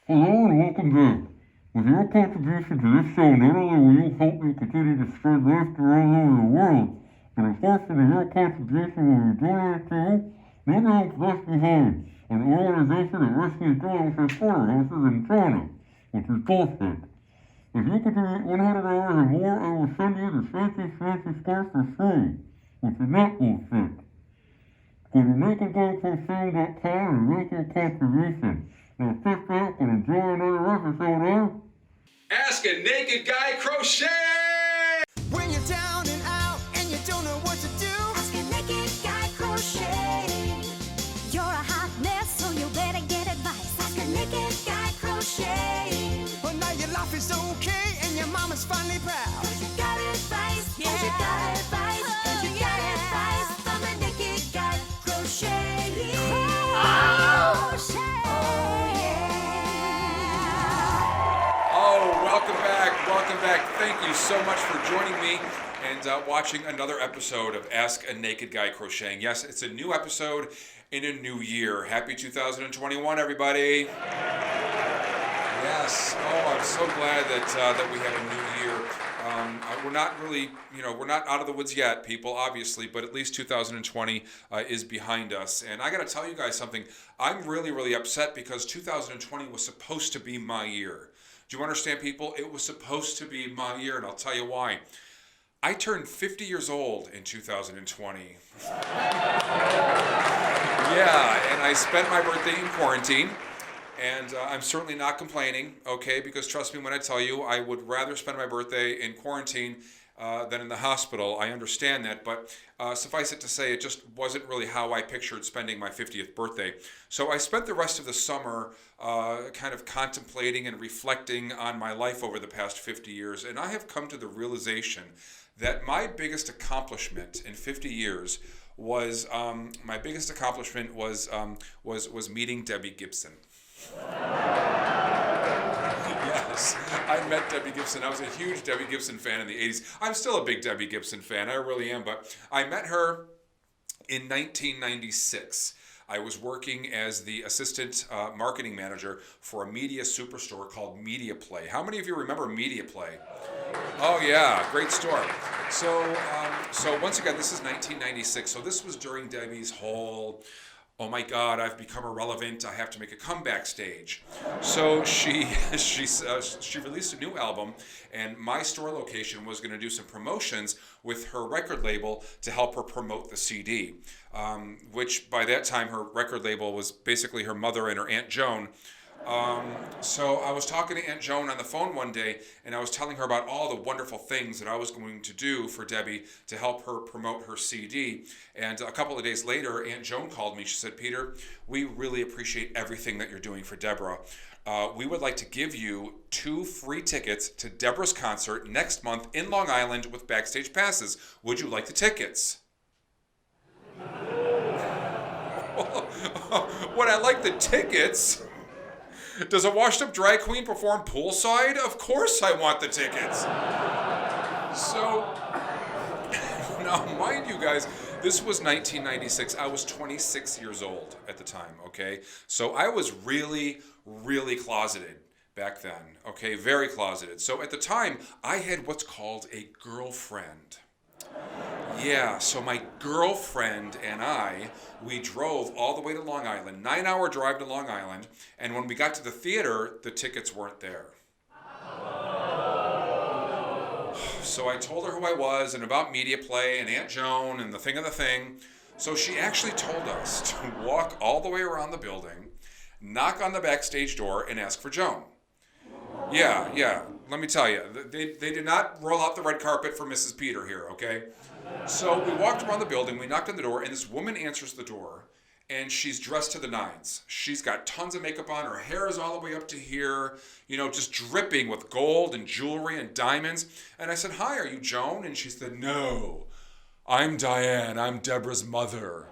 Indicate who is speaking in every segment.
Speaker 1: Hello and welcome back. With your contribution to this show, not only will you help me continue to spread laughter all over the world, but a portion of your contribution will be donated to No Dogs Left Behind, an organization that rescues dogs from slaughterhouses in China, which is perfect. If you contribute $100 or more, I will send you the fancy scarf for free, which is not bullshit. Go to makeaguycrochet.com and make your contribution. Now sit back and enjoy another episode of
Speaker 2: Ask a Naked Guy Crochet!
Speaker 3: When you're down and out and you don't know what to do,
Speaker 4: Ask a naked guy crochet. You're a hot mess, so you better get advice. Ask a naked guy crochet.
Speaker 3: but now your life is okay and your mama's finally proud.
Speaker 4: Cause you got advice,
Speaker 3: Yeah.
Speaker 4: cause you got advice, cause you got advice from a naked guy crochet. Crochet. Oh, yeah.
Speaker 2: Oh, welcome back. Thank you so much for joining me and watching another episode of Ask a Naked Guy Crocheting. Yes, it's a new episode in a new year. Happy 2021, everybody. Yes. Oh, I'm so glad that we have a new year. We're not really, we're not out of the woods yet, people, obviously, but at least 2020 is behind us. And I got to tell you guys something. I'm really, really upset because 2020 was supposed to be my year. Do you understand, people? It was supposed to be my year, and I'll tell you why. I turned 50 years old in 2020. Yeah, and I spent my birthday in quarantine. And I'm certainly not complaining, okay? Because trust me when I tell you, I would rather spend my birthday in quarantine than in the hospital. I understand that, but suffice it to say, it just wasn't really how I pictured spending my 50th birthday. So I spent the rest of the summer kind of contemplating and reflecting on my life over the past 50 years, and I have come to the realization that my biggest accomplishment in 50 years was was meeting Debbie Gibson. Yes, I met Debbie Gibson. I was a huge Debbie Gibson fan in the 80s. I'm still a big Debbie Gibson fan. I really am. But I met her in 1996. I was working as the assistant marketing manager for a media superstore called Media Play. How many of you remember Media Play? Oh yeah, great store. So once again, this is 1996. So this was during Debbie's whole, oh my God, I've become irrelevant. I have to make a comeback stage. So she released a new album, and my store location was going to do some promotions with her record label to help her promote the CD. Which by that time her record label was basically her mother and her Aunt Joan. So I was talking to Aunt Joan on the phone one day, and I was telling her about all the wonderful things that I was going to do for Debbie to help her promote her CD. And a couple of days later, Aunt Joan called me. She said, "Peter, we really appreciate everything that you're doing for Deborah. We would like to give you 2 free tickets to Deborah's concert next month in Long Island with backstage passes. Would you like the tickets?" Would I like the tickets? Does a washed-up drag queen perform poolside? Of course I want the tickets. So, now mind you guys, this was 1996. I was 26 years old at the time, okay? So I was really, really closeted back then, okay? Very closeted. So at the time, I had what's called a girlfriend. Yeah, so my girlfriend and I, we drove all the way to Long Island, 9-hour drive to Long Island, and when we got to the theater, the tickets weren't there. So I told her who I was and about Media Play and Aunt Joan and the thing. So she actually told us to walk all the way around the building, knock on the backstage door, and ask for Joan. Yeah, let me tell you, they did not roll out the red carpet for Mrs. Peter here, okay? So we walked around the building, we knocked on the door, and this woman answers the door, and she's dressed to the nines. She's got tons of makeup on, her hair is all the way up to here, just dripping with gold and jewelry and diamonds. And I said, "Hi, are you Joan?" And she said, "No, I'm Diane, I'm Deborah's mother."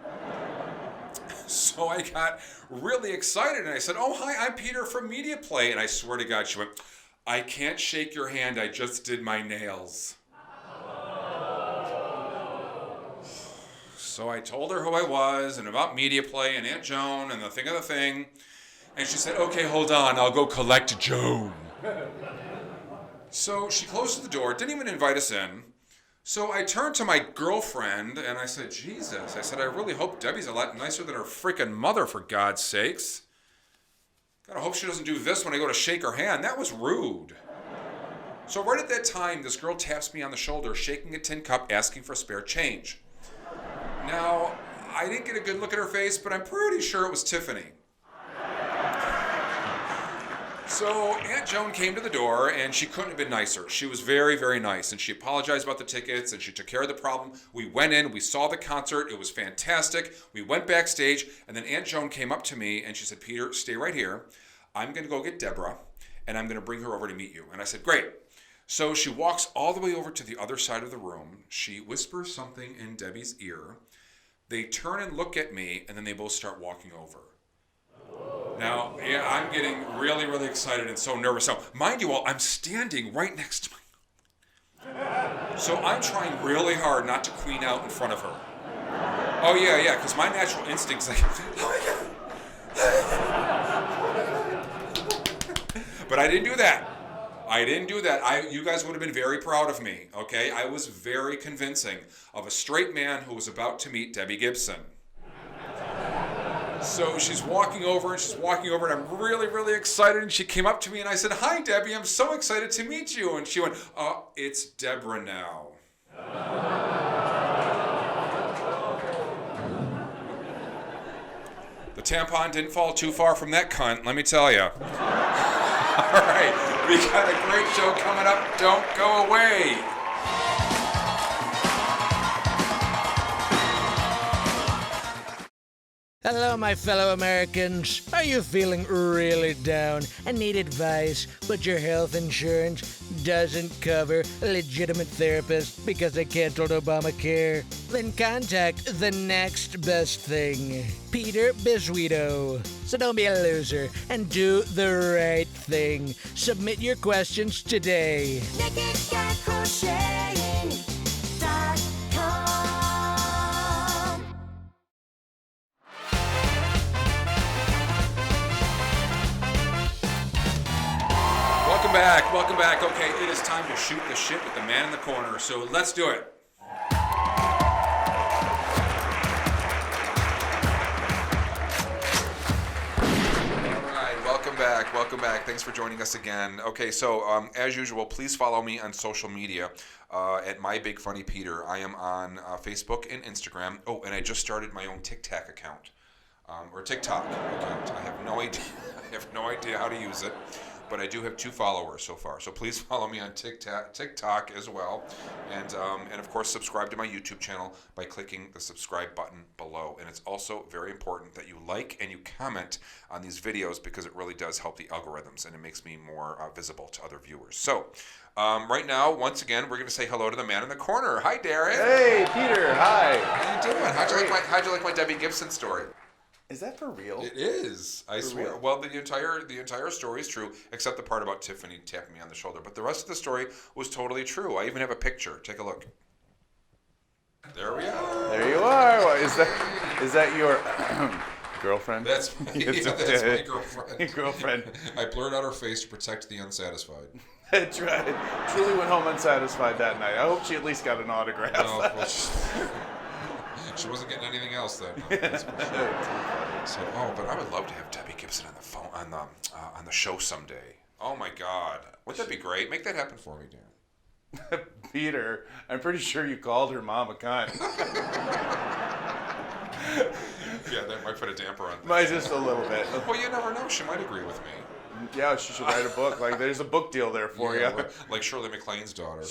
Speaker 2: So I got really excited, and I said, "Oh, hi, I'm Peter from Media Play." And I swear to God, she went, "I can't shake your hand, I just did my nails." So I told her who I was and about Media Play and Aunt Joan and the thing. And she said, okay, hold on, I'll go collect Joan. So she closed the door, didn't even invite us in. So I turned to my girlfriend and I said, Jesus, I said, I really hope Debbie's a lot nicer than her freaking mother, for God's sakes. God, I hope she doesn't do this when I go to shake her hand. That was rude. So right at that time, this girl taps me on the shoulder, shaking a tin cup, asking for spare change. Now, I didn't get a good look at her face, but I'm pretty sure it was Tiffany. So Aunt Joan came to the door, and she couldn't have been nicer. She was very, very nice, and she apologized about the tickets, and she took care of the problem. We went in, we saw the concert, it was fantastic. We went backstage, and then Aunt Joan came up to me, and she said, Peter, stay right here. I'm going to go get Deborah, and I'm going to bring her over to meet you. And I said, great. So she walks all the way over to the other side of the room. She whispers something in Debbie's ear. They turn and look at me, and then they both start walking over. Now, yeah, I'm getting really, really excited and so nervous. Now, mind you all, I'm standing right next to my... So I'm trying really hard not to queen out in front of her. Oh, yeah, because my natural instinct's like, oh my God. But I didn't do that. You guys would have been very proud of me, okay? I was very convincing of a straight man who was about to meet Debbie Gibson. So she's walking over, and I'm really, really excited, and she came up to me, and I said, hi, Debbie, I'm so excited to meet you. And she went, oh, it's Deborah now. The tampon didn't fall too far from that cunt, let me tell you. All right, we got a great show coming up. Don't go away.
Speaker 5: Hello, my fellow Americans. Are you feeling really down and need advice, but your health insurance doesn't cover a legitimate therapist because they canceled Obamacare? Then contact the next best thing, Peter Bisuito. So don't be a loser and do the right thing. Submit your questions today.
Speaker 4: NakedGuyCrocheting.com.
Speaker 2: Welcome back. Okay, it is time to shoot the shit with the man in the corner, so let's do it. All right, welcome back. Thanks for joining us again. Okay, so as usual, please follow me on social media at My Big Funny Peter. I am on Facebook and Instagram. Oh, and I just started my own TikTok account, or TikTok account. I have no idea how to use it. But I do have 2 followers so far, so please follow me on TikTok as well, and of course subscribe to my YouTube channel by clicking the subscribe button below. And it's also very important that you like and you comment on these videos because it really does help the algorithms and it makes me more visible to other viewers. So right now, once again, we're going to say hello to the man in the corner. Hi, Derek.
Speaker 6: Hey, Peter. Hi.
Speaker 2: How you doing? How'd you like my Debbie Gibson story?
Speaker 6: Is that for real?
Speaker 2: It is. I swear.
Speaker 6: real?
Speaker 2: Well, the entire story is true, except the part about Tiffany tapping me on the shoulder. But the rest of the story was totally true. I even have a picture. Take a look. There we are.
Speaker 6: There you are. Well, is that your girlfriend?
Speaker 2: That's my girlfriend.
Speaker 6: Your girlfriend.
Speaker 2: I blurred out her face to protect the unsatisfied.
Speaker 6: That's right. Truly went home unsatisfied that night. I hope she at least got an autograph.
Speaker 2: No, well, she wasn't getting anything else then. That's for sure. So, but I would love to have Debbie Gibson on the phone on the show someday. Oh my God, wouldn't that be great? Make that happen for me, Dan.
Speaker 6: Peter, I'm pretty sure you called her mom a cunt.
Speaker 2: Yeah, that might put a damper on things.
Speaker 6: Might just a little bit.
Speaker 2: Well, you never know. She might agree with me.
Speaker 6: Yeah, she should write a book. Like, there's a book deal there for you.
Speaker 2: Like Shirley MacLaine's daughter.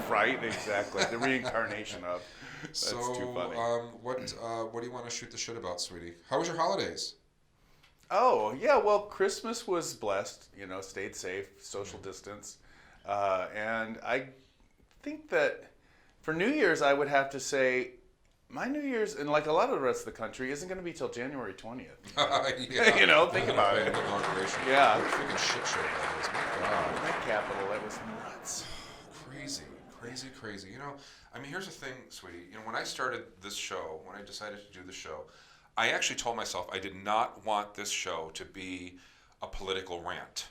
Speaker 6: Right, exactly. The reincarnation of. That's too funny.
Speaker 2: What do you want to shoot the shit about, sweetie? How was your holidays?
Speaker 6: Oh, yeah, well, Christmas was blessed, stayed safe, social distance. And I think that for New Year's, I would have to say my New Year's, and like a lot of the rest of the country, isn't going to be till January 20th.
Speaker 2: Yeah.
Speaker 6: Think about it.
Speaker 2: Inauguration.
Speaker 6: Yeah.
Speaker 2: What a freaking shit show that is. My God.
Speaker 6: That Capitol, that was nuts.
Speaker 2: Crazy. Here's the thing, sweetie. When I started this show, when I decided to do the show, I actually told myself I did not want this show to be a political rant.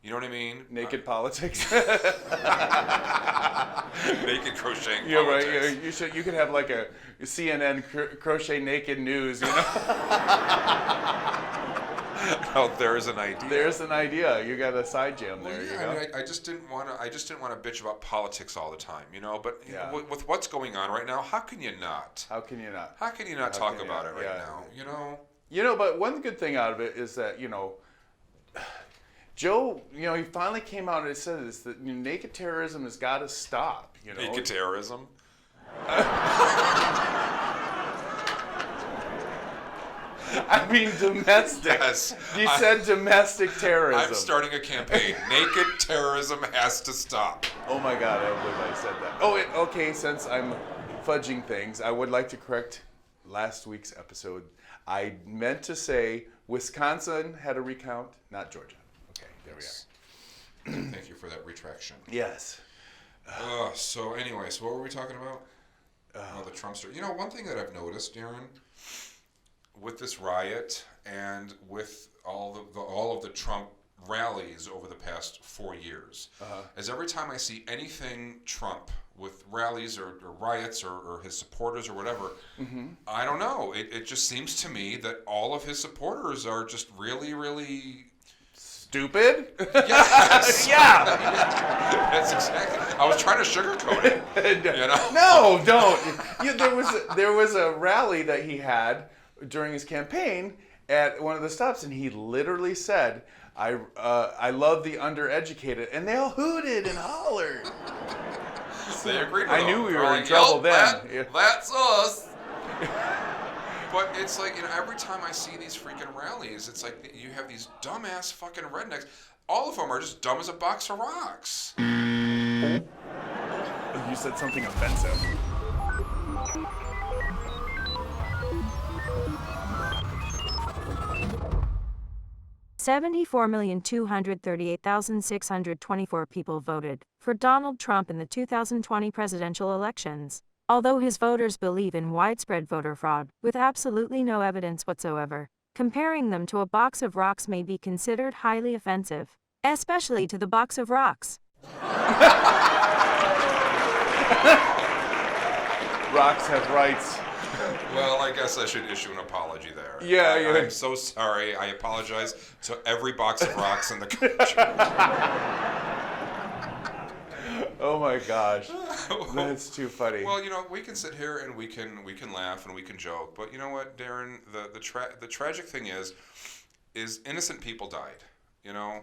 Speaker 2: You know what I mean?
Speaker 6: Naked politics.
Speaker 2: Naked crocheting
Speaker 6: Yeah,
Speaker 2: politics.
Speaker 6: right. You could have like a CNN crochet naked news. You know,
Speaker 2: Oh, there's an idea.
Speaker 6: there's an idea. You got a side jam
Speaker 2: Well,
Speaker 6: there.
Speaker 2: yeah,
Speaker 6: you know?
Speaker 2: I mean, I just didn't want to. I just didn't want to bitch about politics all the time, you know. But
Speaker 6: Yeah.
Speaker 2: with what's going on right now, how can you not?
Speaker 6: How can you not?
Speaker 2: How can you not
Speaker 6: How
Speaker 2: talk
Speaker 6: can you
Speaker 2: about
Speaker 6: not?
Speaker 2: it right
Speaker 6: Yeah.
Speaker 2: now? You know.
Speaker 6: You know, but one good thing out of it is that, you know, Joe, you know, he finally came out and said this, that naked terrorism has got to stop. You know,
Speaker 2: Naked terrorism.
Speaker 6: I mean domestic.
Speaker 2: Yes.
Speaker 6: You said domestic terrorism.
Speaker 2: I'm starting a campaign. Naked terrorism has to stop.
Speaker 6: Oh my God, I believe I said that. Oh, okay, since I'm fudging things, I would like to correct last week's episode. I meant to say Wisconsin had a recount, not Georgia. Okay, there we are.
Speaker 2: Thank you for that retraction.
Speaker 6: Yes.
Speaker 2: So anyway, so what were we talking about? The Trumpster. You know, one thing that I've noticed, Darren, with this riot and with all of the Trump rallies over the past 4 years, is every time I see anything Trump with rallies or riots or his supporters or whatever, I don't know. It just seems to me that all of his supporters are just really, really.
Speaker 6: Stupid?
Speaker 2: Yes!
Speaker 6: Yeah.
Speaker 2: That's exactly. I was trying to sugarcoat it. You know?
Speaker 6: No, don't. There was a rally that he had during his campaign at one of the stops, and he literally said, "I love the undereducated," and they all hooted and hollered.
Speaker 2: They agreed with
Speaker 6: I
Speaker 2: him.
Speaker 6: knew we
Speaker 2: They're
Speaker 6: were in
Speaker 2: like,
Speaker 6: trouble
Speaker 2: "Yep,
Speaker 6: then." Yeah.
Speaker 2: That's us. But it's like, you know, every time I see these freaking rallies, it's like you have these dumbass fucking rednecks. All of them are just dumb as a box of rocks.
Speaker 6: You said something offensive.
Speaker 7: $74,238,624 people voted for Donald Trump in the 2020 presidential elections. Although his voters believe in widespread voter fraud, with absolutely no evidence whatsoever, comparing them to a box of rocks may be considered highly offensive, especially to the box of rocks.
Speaker 6: Rocks have rights.
Speaker 2: Well, I guess I should issue an apology there.
Speaker 6: Yeah, yeah.
Speaker 2: I'm so sorry. I apologize to every box of rocks in the country.
Speaker 6: Oh my gosh, that's too funny.
Speaker 2: Well, you know, we can sit here and we can laugh and we can joke, but you know what, Darren? The tragic thing is innocent people died. You know.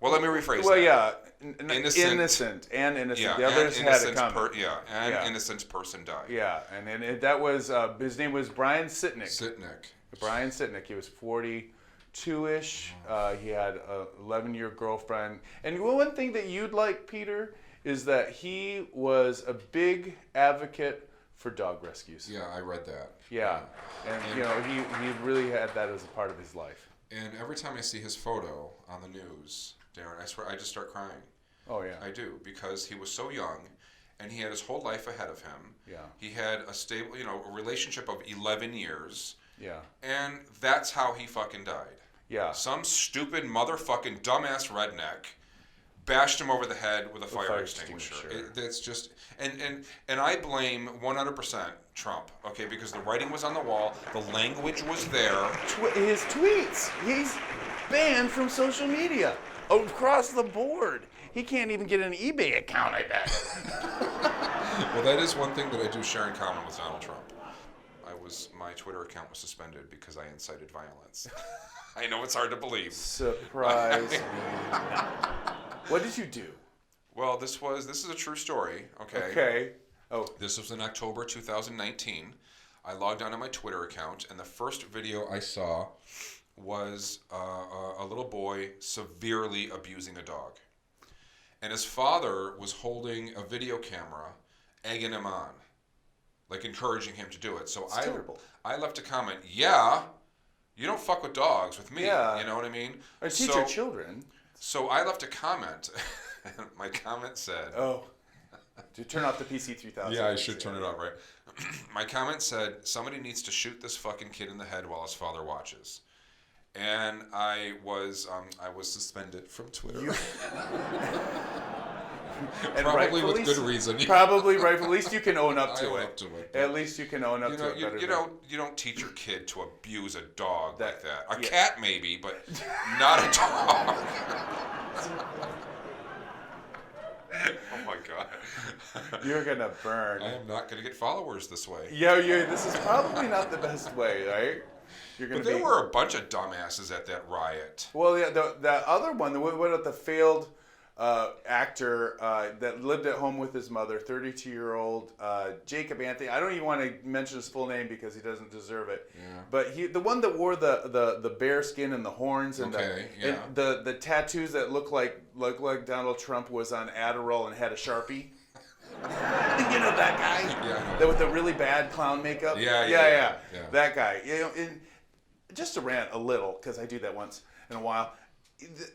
Speaker 2: Well, let me rephrase
Speaker 6: Well,
Speaker 2: that.
Speaker 6: yeah,
Speaker 2: Innocent.
Speaker 6: innocent.
Speaker 2: Yeah,
Speaker 6: The others
Speaker 2: an
Speaker 6: had it
Speaker 2: innocent
Speaker 6: coming.
Speaker 2: an innocent person died.
Speaker 6: Yeah, and that was his name was Brian Sitnick.
Speaker 2: Sitnick.
Speaker 6: Brian Sitnick. He was 42-ish. He had a 11-year girlfriend. And one thing that you'd like, Peter, is that he was a big advocate for dog rescues.
Speaker 2: Yeah, I read that.
Speaker 6: Yeah, and you know he really had that as a part of his life.
Speaker 2: And every time I see his photo on the news, Darren, I swear I just start crying.
Speaker 6: Oh yeah.
Speaker 2: I do, because he was so young, and he had his whole life ahead of him.
Speaker 6: Yeah.
Speaker 2: He had a stable, you know, a relationship of 11 years.
Speaker 6: Yeah.
Speaker 2: And that's how he fucking died.
Speaker 6: Yeah.
Speaker 2: Some stupid motherfucking dumbass redneck bashed him over the head with a fire extinguisher. It's just, and I blame 100% Trump, okay, because the writing was on the wall, the language was there.
Speaker 6: His tweets. He's banned from social media across the board. He can't even get an eBay account, I bet.
Speaker 2: Well, that is one thing that I do share in common with Donald Trump. My Twitter account was suspended because I incited violence. I know it's hard to believe.
Speaker 6: Surprise me. What did you do?
Speaker 2: Well, this is a true story, okay?
Speaker 6: Okay. Oh.
Speaker 2: This was in October 2019. I logged onto my Twitter account, and the first video I saw was a little boy severely abusing a dog. And his father was holding a video camera, egging him on, like encouraging him to do it. So
Speaker 6: terrible.
Speaker 2: I left a comment, yeah, you don't fuck with dogs with me,
Speaker 6: Yeah.
Speaker 2: you know what I mean?
Speaker 6: Or teach your children.
Speaker 2: So I left a comment, and my comment said,
Speaker 6: Oh. To turn off the PC 3000.
Speaker 2: Yeah, I should turn it off, right? My comment said, somebody needs to shoot this fucking kid in the head while his father watches. And I was suspended from Twitter.
Speaker 6: And
Speaker 2: Probably with
Speaker 6: rightfully
Speaker 2: good
Speaker 6: so.
Speaker 2: reason.
Speaker 6: Probably right. At least you can own up to
Speaker 2: I own
Speaker 6: it.
Speaker 2: up to it.
Speaker 6: At least you can own up
Speaker 2: You
Speaker 6: to
Speaker 2: know,
Speaker 6: it. better
Speaker 2: you
Speaker 6: than-
Speaker 2: don't teach your kid to abuse a dog like that. A
Speaker 6: yeah.
Speaker 2: cat maybe, but not a dog. Oh my god.
Speaker 6: You're gonna burn.
Speaker 2: I am not going to get followers this way.
Speaker 6: Yeah, this is probably not the best way, right? You're gonna
Speaker 2: But there were a bunch of dumbasses at that riot.
Speaker 6: Well, yeah, the other one, what about the failed actor that lived at home with his mother, 32-year-old Jacob Anthony. I don't even want to mention his full name because he doesn't deserve it.
Speaker 2: Yeah.
Speaker 6: But the one that wore the bear skin and the horns and,
Speaker 2: Okay,
Speaker 6: and the tattoos that look like Donald Trump was on Adderall and had a Sharpie. You know that guy?
Speaker 2: Yeah, I know.
Speaker 6: That with the really bad clown makeup?
Speaker 2: Yeah.
Speaker 6: That guy. You know, and just to rant a little, because I do that once in a while.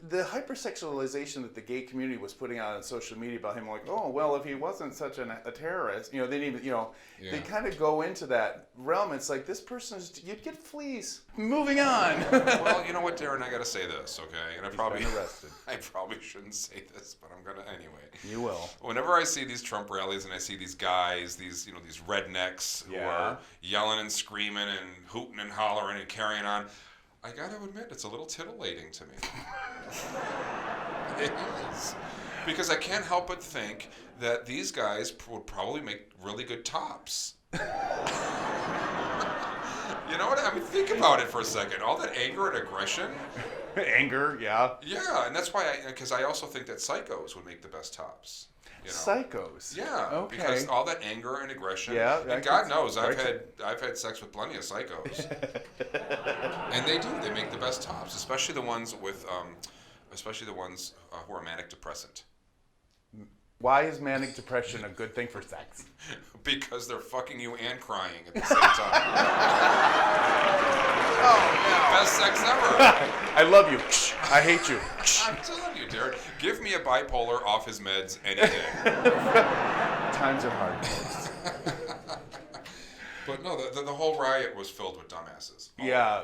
Speaker 6: The hypersexualization that the gay community was putting out on social media about him, like, oh, well, if he wasn't such a terrorist, you know, they didn't even, you know, they kind of go into that realm. It's like, this person's, you'd get fleas. Moving on.
Speaker 2: Well, you know what, Darren, I got to say this, okay? And I probably
Speaker 6: been arrested.
Speaker 2: I probably shouldn't say this, but I'm going to anyway.
Speaker 6: You will.
Speaker 2: Whenever I see these Trump rallies and I see these guys, these rednecks who are yelling and screaming and hooting and hollering and carrying on, I got to admit, it's a little titillating to me. It is. Because I can't help but think that these guys would probably make really good tops. You know what I mean? Think about it for a second. All that anger and aggression.
Speaker 6: Anger, yeah.
Speaker 2: Yeah, and that's why because I also think that psychos would make the best tops. You know?
Speaker 6: Psychos.
Speaker 2: Yeah,
Speaker 6: Okay.
Speaker 2: because all that anger and aggression.
Speaker 6: Yeah, I
Speaker 2: and God
Speaker 6: can-
Speaker 2: knows I've
Speaker 6: right.
Speaker 2: had sex with plenty of psychos, and they do. They make the best tops, especially the ones with, who are manic depressant,
Speaker 6: Why is manic depression a good thing for sex?
Speaker 2: because they're fucking you and crying at the same time. Best sex ever.
Speaker 6: I love you. I hate you.
Speaker 2: I'm telling you, Derek. Give me a bipolar off his meds any day.
Speaker 6: Times are hard, folks.
Speaker 2: But no, the whole riot was filled with dumbasses.
Speaker 6: Yeah.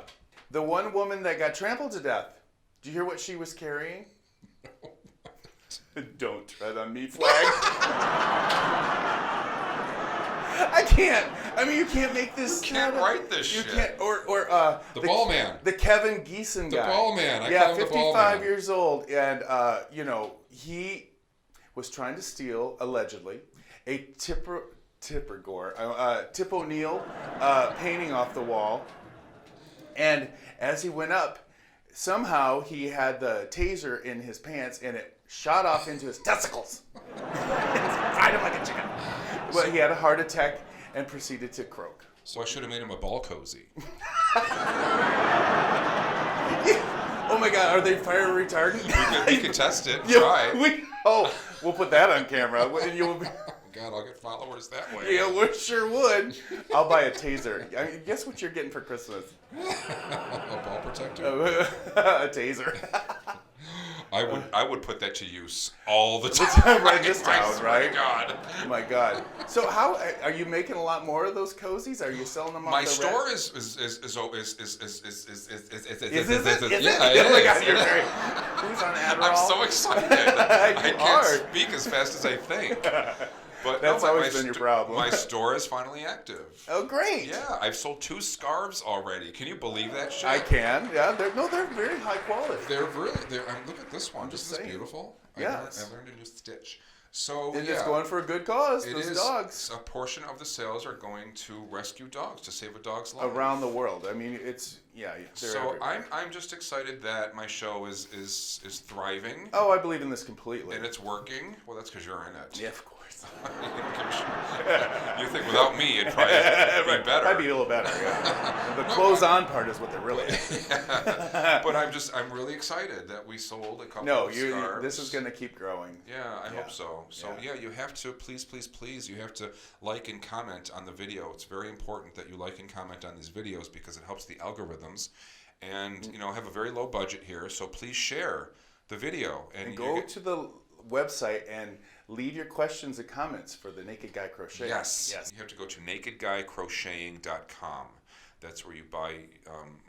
Speaker 6: The one woman that got trampled to death. Did you hear what she was carrying? Don't tread on me flag. I can't. I mean, you can't make this.
Speaker 2: You can't write this
Speaker 6: you
Speaker 2: shit.
Speaker 6: Can't, or
Speaker 2: The ball man.
Speaker 6: The Kevin Geeson
Speaker 2: The
Speaker 6: guy.
Speaker 2: ball man. I
Speaker 6: Yeah,
Speaker 2: call him the ball
Speaker 6: 55
Speaker 2: man.
Speaker 6: years old, and you know, he was trying to steal allegedly a Tip O'Neill painting off the wall, and as he went up, somehow he had the taser in his pants, and it shot off into his testicles. Fried him like a chicken. But he had a heart attack and proceeded to croak.
Speaker 2: So I should have made him a ball cozy.
Speaker 6: Oh my God, are they fire retardant?
Speaker 2: We could test it.
Speaker 6: Yeah,
Speaker 2: Try.
Speaker 6: we'll put that on camera. You'll be,
Speaker 2: God, I'll get followers that way.
Speaker 6: yeah, we sure would. I'll buy a taser. I mean, guess what you're getting for Christmas?
Speaker 2: A ball protector.
Speaker 6: A taser.
Speaker 2: I would put that to use all the time.
Speaker 6: Right this
Speaker 2: I
Speaker 6: town,
Speaker 2: swear
Speaker 6: right?
Speaker 2: to God.
Speaker 6: Oh my God. So how are you making a lot more of those cozies? Are you selling them off
Speaker 2: My
Speaker 6: the
Speaker 2: store
Speaker 6: rack?
Speaker 2: is
Speaker 6: it?
Speaker 2: Yeah, it
Speaker 6: Oh my God,
Speaker 2: is.
Speaker 6: you're very. Who's on Adderall?
Speaker 2: I'm so excited. I
Speaker 6: You
Speaker 2: can't
Speaker 6: are.
Speaker 2: speak as fast as I think. But
Speaker 6: That's
Speaker 2: no,
Speaker 6: always been your problem.
Speaker 2: My store is finally active.
Speaker 6: Oh, great.
Speaker 2: Yeah, I've sold 2 scarves already. Can you believe that shit?
Speaker 6: I can. Yeah, they're very high quality.
Speaker 2: They're really. Look at this one.
Speaker 6: just
Speaker 2: This is
Speaker 6: saying.
Speaker 2: beautiful.
Speaker 6: Yes.
Speaker 2: I learned a new stitch. So
Speaker 6: And
Speaker 2: yeah,
Speaker 6: it's going for a good cause.
Speaker 2: it
Speaker 6: Those
Speaker 2: is.
Speaker 6: dogs
Speaker 2: A portion of the sales are going to rescue dogs to save a dog's life.
Speaker 6: around the world. I mean, it's they're
Speaker 2: So
Speaker 6: everywhere.
Speaker 2: I'm just excited that my show is thriving
Speaker 6: Oh, I believe in this completely.
Speaker 2: and it's working. Well, that's because you're in it.
Speaker 6: Yeah, of course.
Speaker 2: You think without me it'd probably be better.
Speaker 6: I'd be a little better. Yeah. The close-on part is what they're really.
Speaker 2: But I'm really excited that we sold a couple
Speaker 6: No,
Speaker 2: of
Speaker 6: you.
Speaker 2: scarves.
Speaker 6: This is going to keep growing.
Speaker 2: Yeah, I hope so. So
Speaker 6: Yeah.
Speaker 2: you have to please, you have to like and comment on the video. It's very important that you like and comment on these videos because it helps the algorithms. And I have a very low budget here, so please share the video. And
Speaker 6: And go to the website and leave your questions and comments for the Naked Guy Crochet.
Speaker 2: Yes. You have to go to nakedguycrocheting.com. That's where you buy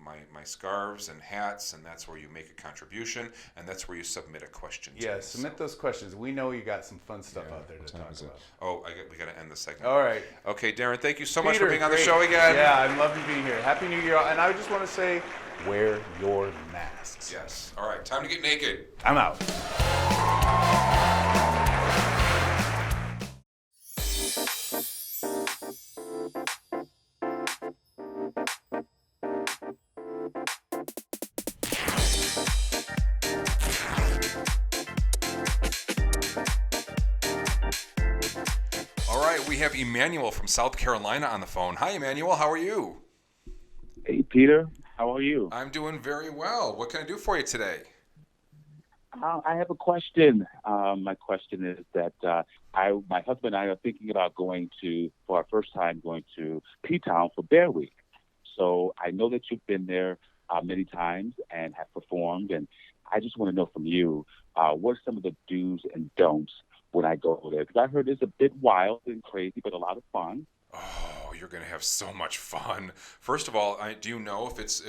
Speaker 2: my scarves and hats, and that's where you make a contribution, and that's where you submit a question.
Speaker 6: Yeah,
Speaker 2: to
Speaker 6: submit those questions. We know you got some fun stuff out there to
Speaker 2: What
Speaker 6: talk
Speaker 2: time is it?
Speaker 6: about.
Speaker 2: Oh, we got to end the segment.
Speaker 6: All right.
Speaker 2: Okay, Darren, thank you so much
Speaker 6: Peter,
Speaker 2: for being on the
Speaker 6: great.
Speaker 2: show again.
Speaker 6: Yeah, I love you being here. Happy New Year. And I just want to say, wear your masks.
Speaker 2: Yes. All right, time to get naked.
Speaker 6: I'm out.
Speaker 2: All right, we have Emmanuel from South Carolina on the phone. Hi, Emmanuel. How are you?
Speaker 8: Hey, Peter. How are you?
Speaker 2: I'm doing very well. What can I do for you today?
Speaker 8: I have a question. My question is that my husband and I are thinking about for our first time, going to P-Town for Bear Week. So I know that you've been there many times and have performed, and I just want to know from you, what are some of the do's and don'ts when I go there? Because I heard it's a bit wild and crazy, but a lot of fun.
Speaker 2: Oh, you're gonna have so much fun. First of all, do you know if it's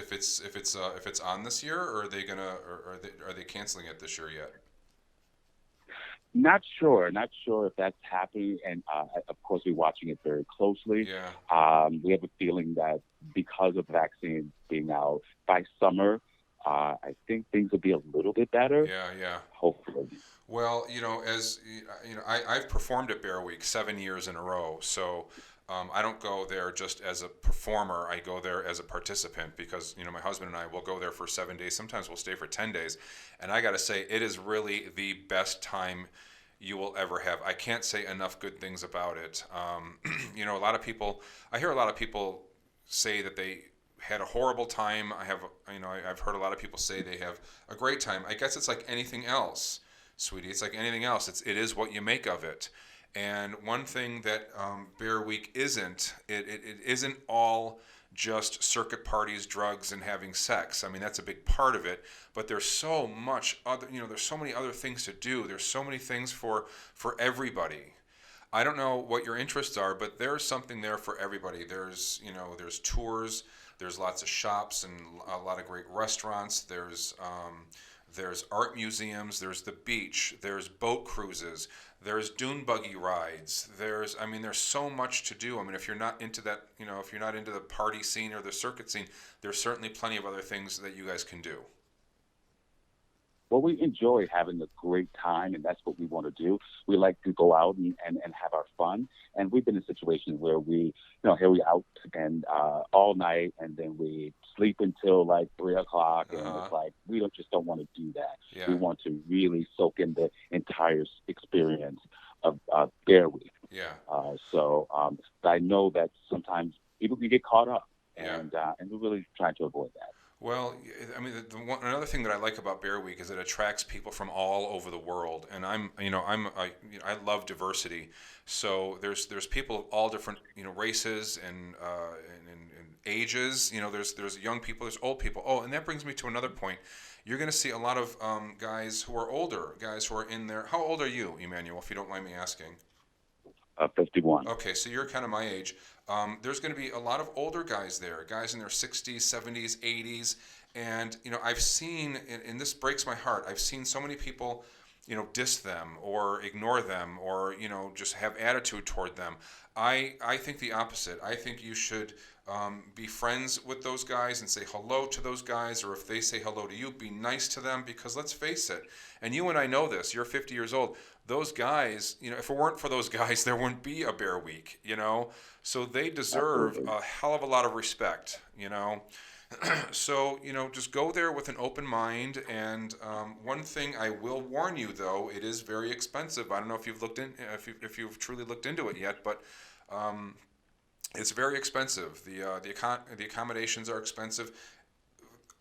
Speaker 2: on this year, or are they are they canceling it this year yet?
Speaker 8: Not sure if that's happening, and of course we're watching it very closely.
Speaker 2: Yeah.
Speaker 8: We have a feeling that because of vaccines being out by summer, I think things will be a little bit better.
Speaker 2: Yeah.
Speaker 8: Hopefully.
Speaker 2: Well, I've performed at Bear Week 7 years in a row, so I don't go there just as a performer. I go there as a participant because, my husband and I will go there for 7 days. Sometimes we'll stay for 10 days. And I got to say, it is really the best time you will ever have. I can't say enough good things about it. I hear a lot of people say that they had a horrible time. I've heard a lot of people say they have a great time. I guess it's like anything else, sweetie. It's like anything else. It is what you make of it. And one thing that Bear Week isn't, it isn't all just circuit parties, drugs, and having sex. I mean, that's a big part of it, but there's so much other, there's so many other things to do. There's so many things for everybody. I don't know what your interests are, but there's something there for everybody. There's tours, there's lots of shops and a lot of great restaurants. There's art museums, there's the beach, there's boat cruises, there's dune buggy rides. There's so much to do. I mean, if you're not into that, if you're not into the party scene or the circuit scene, there's certainly plenty of other things that you guys can do.
Speaker 8: Well, we enjoy having a great time, and that's what we want to do. We like to go out and have our fun. And we've been in situations where here we out and all night, and then we sleep until like 3 o'clock, and it's like we don't want to do that.
Speaker 2: Yeah.
Speaker 8: We want to really soak in the entire experience of Bear Week.
Speaker 2: Yeah.
Speaker 8: But I know that sometimes people can get caught up,
Speaker 2: Yeah.
Speaker 8: and we're really trying to avoid that.
Speaker 2: Well, I mean, another thing that I like about Bear Week is it attracts people from all over the world, and I love diversity. So there's people of all different races and ages. There's young people, there's old people. Oh, and that brings me to another point. You're going to see a lot of guys who are older, guys who are in their. How old are you, Emmanuel? If you don't mind me asking.
Speaker 8: 51.
Speaker 2: Okay, so you're kind of my age. There's going to be a lot of older guys there, guys in their 60s, 70s, 80s, and I've seen, and this breaks my heart, I've seen so many people, diss them or ignore them or just have attitude toward them. I think the opposite. I think you should be friends with those guys and say hello to those guys, or if they say hello to you, be nice to them, because let's face it, and you and I know this, you're 50 years old, those guys, if it weren't for those guys, there wouldn't be a Bear Week, so they deserve
Speaker 8: Absolutely.
Speaker 2: a hell of a lot of respect, so, just go there with an open mind. And one thing I will warn you, though, it is very expensive. I don't know if you've if you've truly looked into it yet, but it's very expensive. The accommodations are expensive.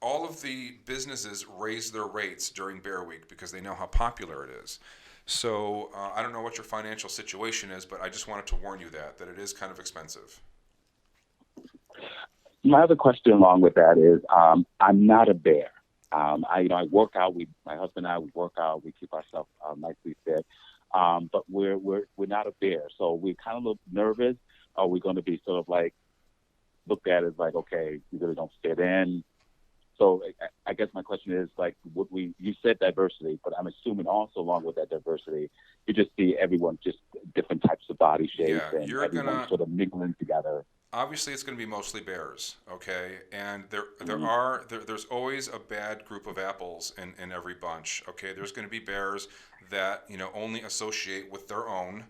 Speaker 2: All of the businesses raise their rates during Bear Week because they know how popular it is. So I don't know what your financial situation is, but I just wanted to warn you that it is kind of expensive.
Speaker 8: My other question along with that is, I'm not a bear. I work out. My husband and I, we work out. We keep ourselves nicely fit. But we're not a bear, so we're kind of a little nervous. Are we going to be sort of like looked at as like, okay, you really don't fit in? So I guess my question is like, you said diversity, but I'm assuming also along with that diversity, you just see everyone just different types of body shapes and everyone sort of mingling together.
Speaker 2: Obviously, it's going to be mostly bears, okay? And there's always a bad group of apples in every bunch, okay? There's going to be bears that, only associate with their own,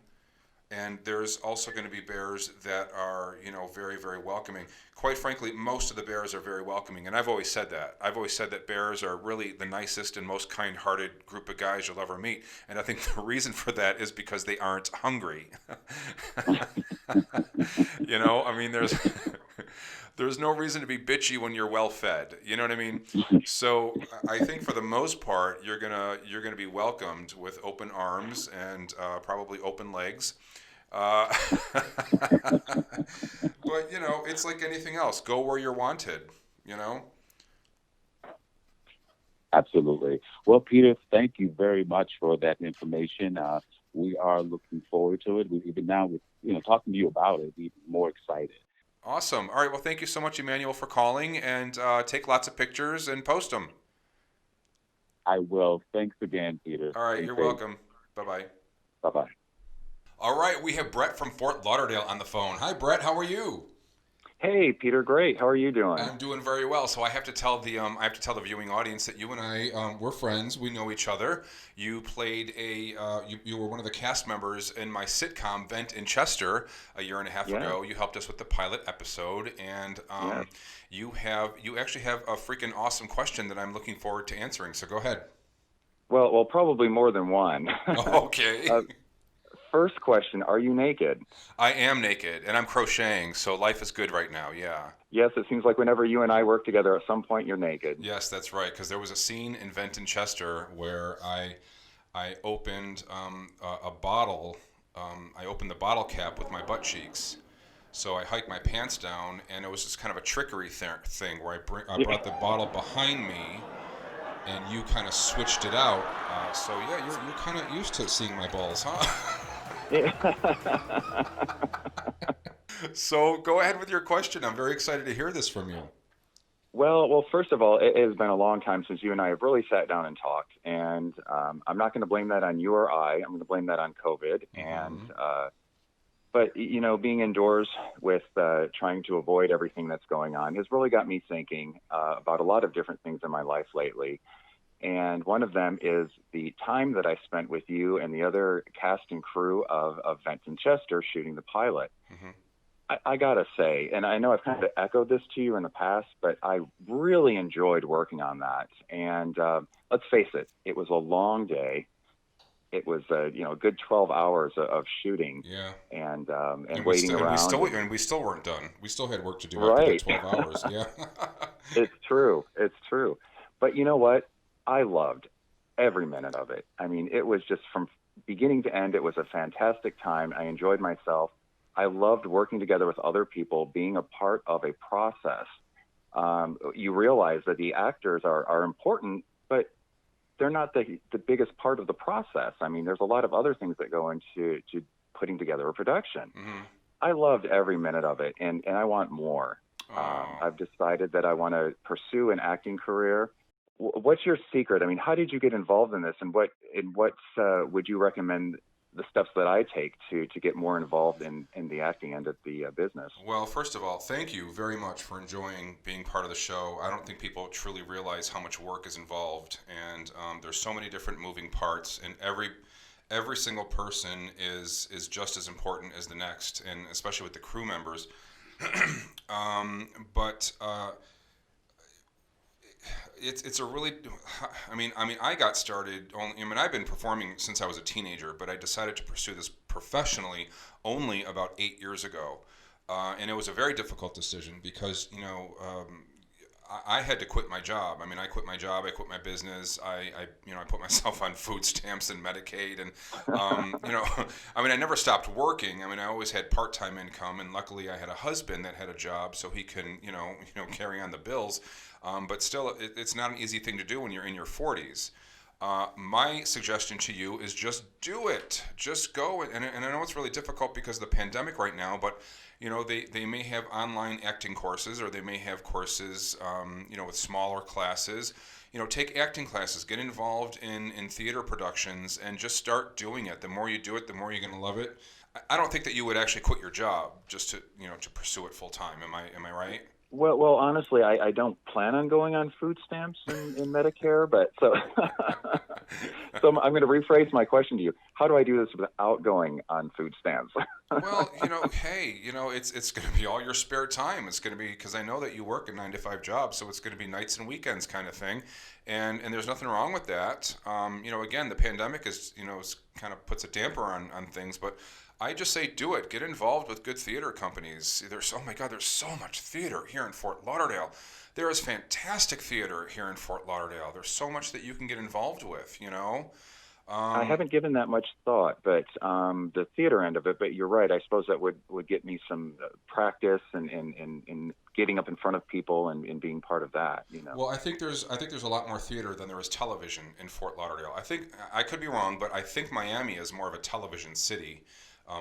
Speaker 2: and there's also going to be bears that are, very, very welcoming. Quite frankly, most of the bears are very welcoming, and I've always said that. I've always said that bears are really the nicest and most kind-hearted group of guys you'll ever meet, and I think the reason for that is because they aren't hungry. There's no reason to be bitchy when you're well fed. You know what I mean? So I think for the most part, you're gonna be welcomed with open arms and probably open legs. But it's like anything else. Go where you're wanted.
Speaker 8: Absolutely. Well, Peter, thank you very much for that information. We are looking forward to it. Even now, with talking to you about it, we're more excited.
Speaker 2: Awesome. All right. Well, thank you so much, Emmanuel, for calling, and take lots of pictures and post them.
Speaker 8: I will. Thanks again, Peter.
Speaker 2: All right. You're welcome. Bye-bye.
Speaker 8: Bye-bye.
Speaker 2: All right. We have Brett from Fort Lauderdale on the phone. Hi, Brett. How are you?
Speaker 9: Hey, Peter. Great. How are you doing?
Speaker 2: I'm doing very well. So I have to tell the viewing audience that you and I we're friends. We know each other. You played you were one of the cast members in my sitcom Vent in Chester a year and a half ago. You helped us with the pilot episode, and you actually have a freaking awesome question that I'm looking forward to answering. So go ahead.
Speaker 9: Well, probably more than one.
Speaker 2: Okay.
Speaker 9: First question, are you naked?
Speaker 2: I am naked, and I'm crocheting, so life is good right now, yeah.
Speaker 9: Yes, it seems like whenever you and I work together, at some point you're naked.
Speaker 2: Yes, that's right, because there was a scene in Vent in Chester where I opened a bottle. I opened the bottle cap with my butt cheeks. So I hiked my pants down, and it was just kind of a trickery thing where I brought the bottle behind me, and you kind of switched it out. So yeah, you're kind of used to seeing my balls, huh? So go ahead with your question. I'm very excited to hear this from you.
Speaker 9: Well, first of all, it has been a long time since you and I have really sat down and talked, and I'm not going to blame that on you or I. I'm going to blame that on COVID. And but being indoors with trying to avoid everything that's going on has really got me thinking about a lot of different things in my life lately. And one of them is the time that I spent with you and the other cast and crew of Vent in Chester shooting the pilot. I got to say, and I know I've kind of echoed this to you in the past, but I really enjoyed working on that. And let's face it, it was a long day. It was a good 12 hours of shooting. Yeah. And waiting around.
Speaker 2: And we still weren't done. We still had work to do after that 12 hours. Yeah.
Speaker 9: It's true. But you know what? I loved every minute of it. I mean, it was just from beginning to end, it was a fantastic time. I enjoyed myself. I loved working together with other people, being a part of a process. You realize that the actors are important, but they're not the biggest part of the process. I mean, there's a lot of other things that go into putting together a production. I loved every minute of it, and I want more. I've decided that I want to pursue an acting career. What's your secret? I mean, how did you get involved in this, and what would you recommend the steps that I take to get more involved in the acting end of the business?
Speaker 2: Well, first of all, thank you very much for enjoying being part of the show. I don't think people truly realize how much work is involved, and there's so many different moving parts, and every single person is just as important as the next, and especially with the crew members. It's a really, I got started I've been performing since I was a teenager, but I decided to pursue this professionally only about 8 years ago. And it was a very difficult decision because, I had to quit my job. I mean, I quit my job. I quit my business. I put myself on food stamps and Medicaid, and I mean, I never stopped working. I mean, I always had part-time income, and luckily, I had a husband that had a job, so he can, carry on the bills. But still, it's not an easy thing to do when you're in your 40s. My suggestion to you is just do it. Just go. And I know it's really difficult because of the pandemic right now, but they may have online acting courses, or they may have courses, with smaller classes. Take acting classes, get involved in theater productions, and just start doing it. The more you do it, the more you're going to love it. I don't think that you would actually quit your job just to pursue it full time. Am I right?
Speaker 9: Well, honestly, I don't plan on going on food stamps in Medicare, but so I'm going to rephrase my question to you. How do I do this without going on food stamps?
Speaker 2: Well, hey, it's going to be all your spare time. It's going to be, because I know that you work a 9-to-5 job, so it's going to be nights and weekends kind of thing, and there's nothing wrong with that. Again, the pandemic is kind of puts a damper on things, but I just say do it. Get involved with good theater companies. Oh my God, there's so much theater here in Fort Lauderdale. There is fantastic theater here in Fort Lauderdale. There's so much that you can get involved with,
Speaker 9: I haven't given that much thought, but the theater end of it, but you're right. I suppose that would get me some practice and getting up in front of people and being part of that,
Speaker 2: Well, I think there's a lot more theater than there is television in Fort Lauderdale. I think, I could be wrong, but I think Miami is more of a television city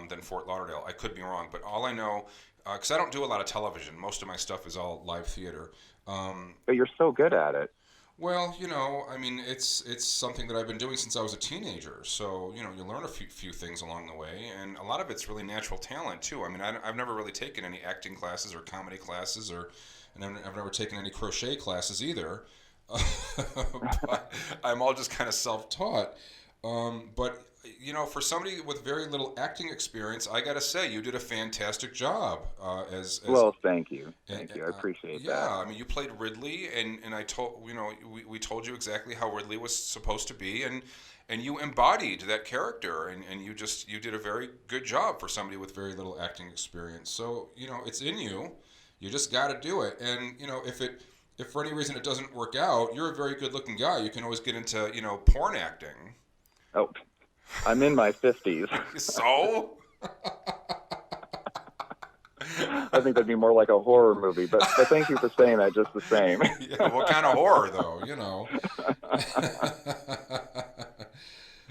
Speaker 2: than Fort Lauderdale. I could be wrong, but all I know, because I don't do a lot of television. Most of my stuff is all live theater.
Speaker 9: But you're so good at it.
Speaker 2: Well, I mean, it's something that I've been doing since I was a teenager. So, you learn a few things along the way, and a lot of it's really natural talent too. I mean, I've never really taken any acting classes or comedy classes, and I've never taken any crochet classes either. But I'm all just kind of self-taught. But for somebody with very little acting experience, I got to say, you did a fantastic job.
Speaker 9: Well, thank you. I appreciate that.
Speaker 2: Yeah, I mean, you played Ridley, and I told we told you exactly how Ridley was supposed to be, and you embodied that character, and you did a very good job for somebody with very little acting experience. So it's in you. You just got to do it, and if for any reason it doesn't work out, you're a very good-looking guy. You can always get into porn acting.
Speaker 9: Oh, I'm in my 50s.
Speaker 2: So?
Speaker 9: I think that'd be more like a horror movie, but thank you for saying that just the same.
Speaker 2: Yeah, what kind of horror, though,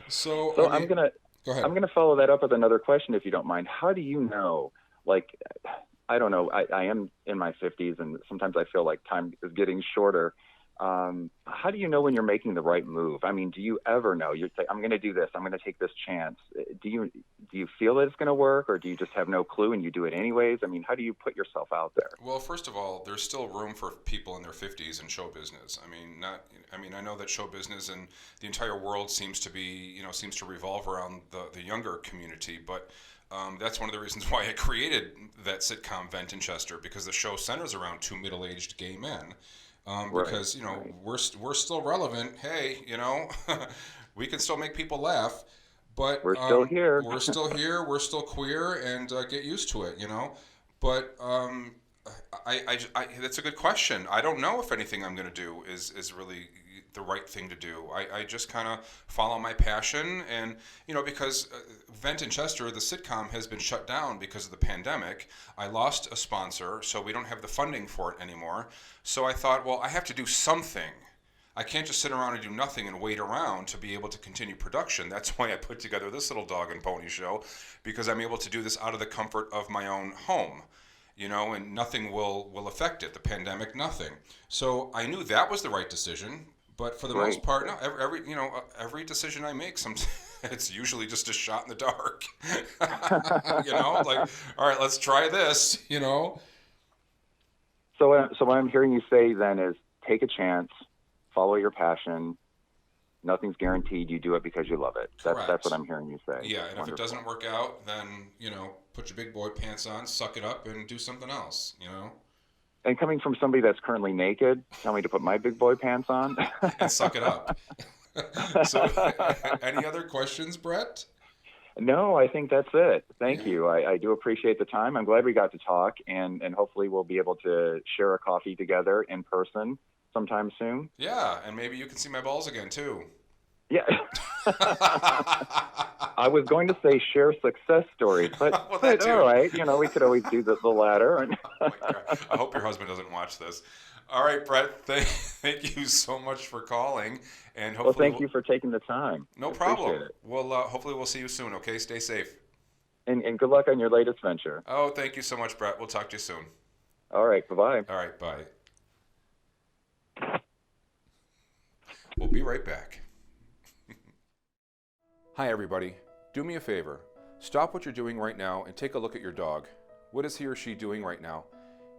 Speaker 2: So
Speaker 9: go
Speaker 2: ahead.
Speaker 9: I'm gonna follow that up with another question, if you don't mind. How do you know, I don't know, I am in my 50s, and sometimes I feel like time is getting shorter. How do you know when you're making the right move? I mean, do you ever know? You say, I'm going to do this. I'm going to take this chance. Do you feel that it's going to work, or do you just have no clue and you do it anyways? I mean, how do you put yourself out there?
Speaker 2: Well, first of all, there's still room for people in their 50s in show business. I know that show business and the entire world seems to revolve around the younger community, but that's one of the reasons why I created that sitcom Vent in Chester, because the show centers around two middle-aged gay men. Because we're still relevant. Hey, we can still make people laugh, but
Speaker 9: we're still here.
Speaker 2: We're still here. We're still queer, and get used to it. But I that's a good question. I don't know if anything I'm going to do is really the right thing to do. I just kind of follow my passion, and because Vent in Chester, the sitcom, has been shut down because of the pandemic. I lost a sponsor, so we don't have the funding for it anymore. So I thought, well, I have to do something. I can't just sit around and do nothing and wait around to be able to continue production. That's why I put together this little dog and pony show, because I'm able to do this out of the comfort of my own home. And nothing will affect it. The pandemic, nothing. So I knew that was the right decision. But for the most part, no. Every decision I make, it's usually just a shot in the dark. All right, let's try this.
Speaker 9: So what I'm hearing you say then is take a chance, follow your passion. Nothing's guaranteed. You do it because you love it. That's what I'm hearing you say.
Speaker 2: Yeah, and if it doesn't work out, then put your big boy pants on, suck it up, and do something else.
Speaker 9: And coming from somebody that's currently naked, tell me to put my big boy pants on.
Speaker 2: And suck it up. So, any other questions, Brett?
Speaker 9: No, I think that's it. Thank you. I do appreciate the time. I'm glad we got to talk, and hopefully we'll be able to share a coffee together in person sometime soon.
Speaker 2: Yeah, and maybe you can see my balls again too.
Speaker 9: Yeah. I was going to say share success stories, but,
Speaker 2: Well, that
Speaker 9: but
Speaker 2: too.
Speaker 9: all right, we could always do the latter.
Speaker 2: Oh my God. I hope your husband doesn't watch this. All right, Brett, thank you so much for calling. And
Speaker 9: Well,
Speaker 2: hopefully
Speaker 9: thank you for taking the time.
Speaker 2: No
Speaker 9: I
Speaker 2: problem.
Speaker 9: appreciate it.
Speaker 2: Well, hopefully we'll see you soon, okay? Stay safe.
Speaker 9: And good luck on your latest venture.
Speaker 2: Oh, thank you so much, Brett. We'll talk to you soon.
Speaker 9: All right, bye-bye.
Speaker 2: All right, bye. We'll be right back. Hi, everybody. Do me a favor. Stop what you're doing right now and take a look at your dog. What is he or she doing right now?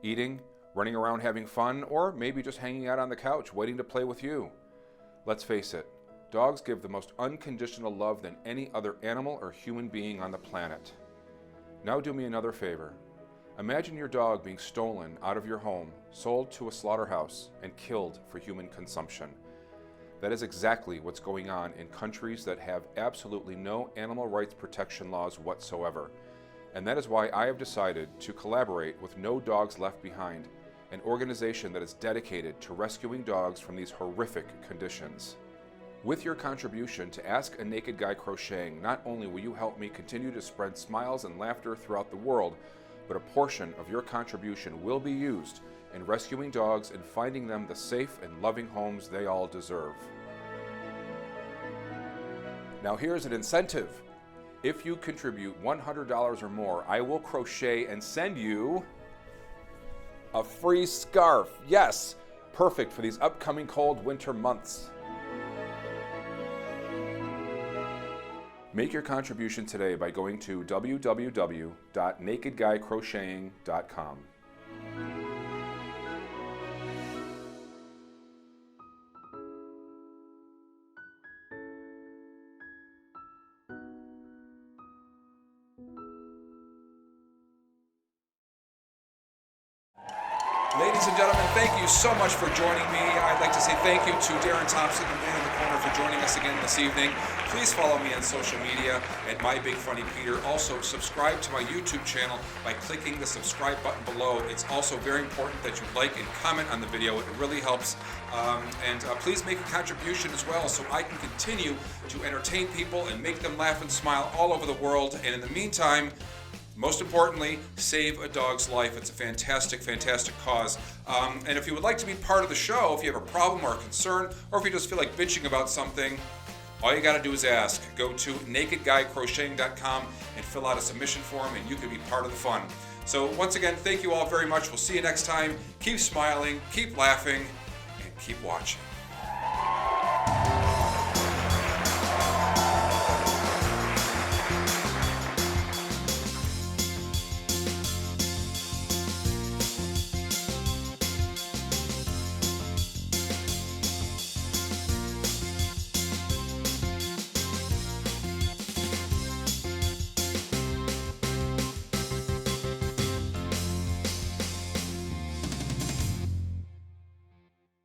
Speaker 2: Eating, running around having fun, or maybe just hanging out on the couch waiting to play with you? Let's face it, dogs give the most unconditional love than any other animal or human being on the planet. Now do me another favor. Imagine your dog being stolen out of your home, sold to a slaughterhouse, and killed for human consumption. That is exactly what's going on in countries that have absolutely no animal rights protection laws whatsoever. And that is why I have decided to collaborate with No Dogs Left Behind, an organization that is dedicated to rescuing dogs from these horrific conditions. With your contribution to Ask a Naked Guy Crocheting, not only will you help me continue to spread smiles and laughter throughout the world, but a portion of your contribution will be used in rescuing dogs and finding them the safe and loving homes they all deserve. Now here's an incentive. If you contribute $100 or more, I will crochet and send you a free scarf. Yes, perfect for these upcoming cold winter months. Make your contribution today by going to www.nakedguycrocheting.com. Ladies and gentlemen, thank you so much for joining me. I'd like to say thank you to Darren Thompson, the man in the corner, for joining us again this evening. Please follow me on social media at MyBigFunnyPeter. Also, subscribe to my YouTube channel by clicking the subscribe button below. It's also very important that you like and comment on the video. It really helps. Please make a contribution as well so I can continue to entertain people and make them laugh and smile all over the world. And in the meantime, most importantly, save a dog's life. It's a fantastic, fantastic cause. And if you would like to be part of the show, if you have a problem or a concern, or if you just feel like bitching about something, all you got to do is ask. Go to nakedguycrocheting.com and fill out a submission form, and you can be part of the fun. So once again, thank you all very much. We'll see you next time. Keep smiling, keep laughing, and keep watching.